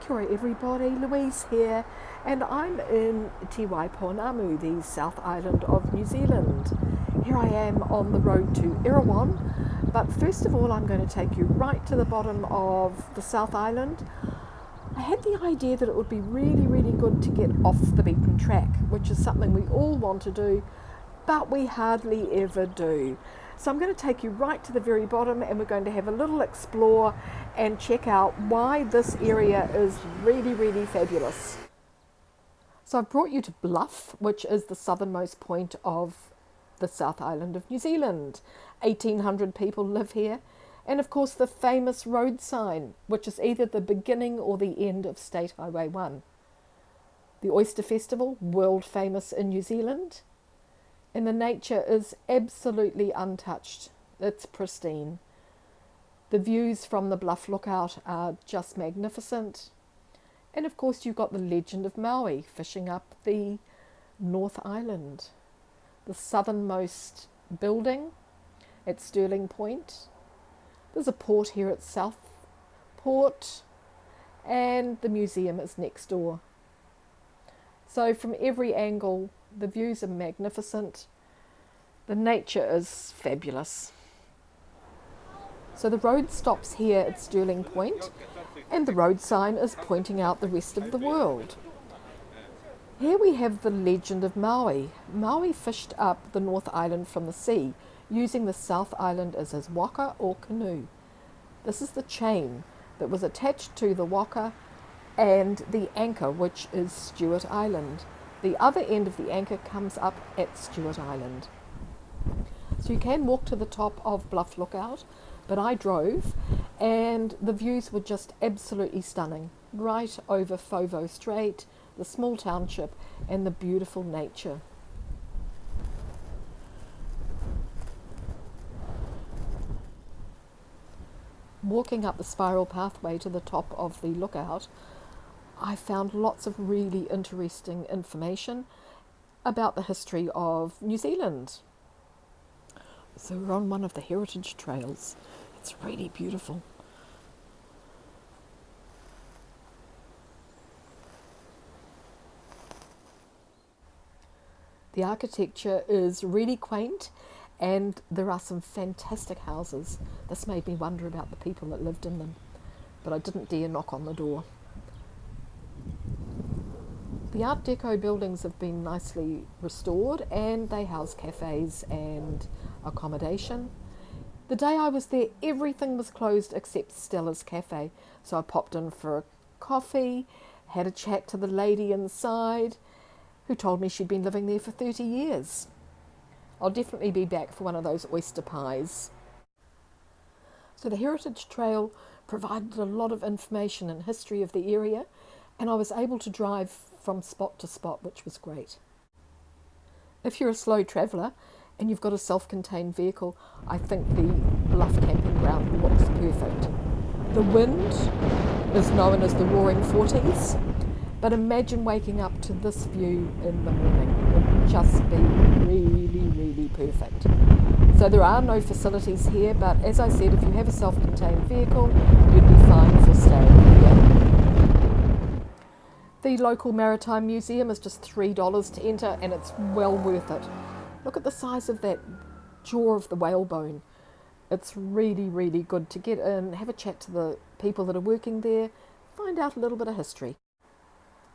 Kia ora everybody, Louise here, and I'm in Te Waipounamu, the South Island of New Zealand. Here I am on the road to Erawan, but first of all I'm going to take you right to the bottom of the South Island. I had the idea that it would be really good to get off the beaten track, which is something we all want to do, but we hardly ever do. So I'm going to take you right to the very bottom and we're going to have a little explore and check out why this area is really fabulous. So I've brought you to Bluff, which is the southernmost point of the South Island of New Zealand. 1,800 people live here. And of course the famous road sign, which is either the beginning or the end of State Highway 1. The Oyster Festival, world famous in New Zealand. And the nature is absolutely untouched. It's pristine. The views from the Bluff Lookout are just magnificent. And of course you've got the legend of Maui fishing up the North Island. The southernmost building at Stirling Point. There's a port here at Southport, and the museum is next door. So from every angle, the views are magnificent. The nature is fabulous. So the road stops here at Stirling Point, and the road sign is pointing out the rest of the world. Here we have the legend of Maui. Maui fished up the North Island from the sea, using the South Island as his waka or canoe. This is the chain that was attached to the waka and the anchor, which is Stewart Island. The other end of the anchor comes up at Stewart Island. So you can walk to the top of Bluff Lookout, but I drove and the views were just absolutely stunning. Right over Fovo Strait, the small township and the beautiful nature. Walking up the spiral pathway to the top of the lookout, I found lots of really interesting information about the history of New Zealand. So we're on one of the heritage trails. It's really beautiful. The architecture is really quaint and there are some fantastic houses. This made me wonder about the people that lived in them, but I didn't dare knock on the door. The Art Deco buildings have been nicely restored and they house cafes and accommodation. The day I was there, everything was closed except Stella's Cafe. So I popped in for a coffee, had a chat to the lady inside who told me she'd been living there for 30 years. I'll definitely be back for one of those oyster pies. So the Heritage Trail provided a lot of information and history of the area, and I was able to drive from spot to spot, which was great. If you're a slow traveller and you've got a self-contained vehicle, I think the Bluff camping ground looks perfect. The wind is known as the Roaring Forties, but imagine waking up to this view in the morning. It would just be really perfect. So there are no facilities here, but as I said, if you have a self-contained vehicle, you'd be fine for staying here. The local Maritime Museum is just $3 to enter and it's well worth it. Look at the size of that jaw of the whalebone. It's really good to get in, have a chat to the people that are working there, find out a little bit of history.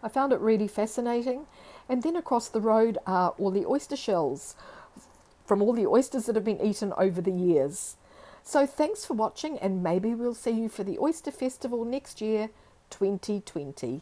I found it really fascinating. And then across the road are all the oyster shells from all the oysters that have been eaten over the years. So thanks for watching and maybe we'll see you for the Oyster Festival next year, 2020.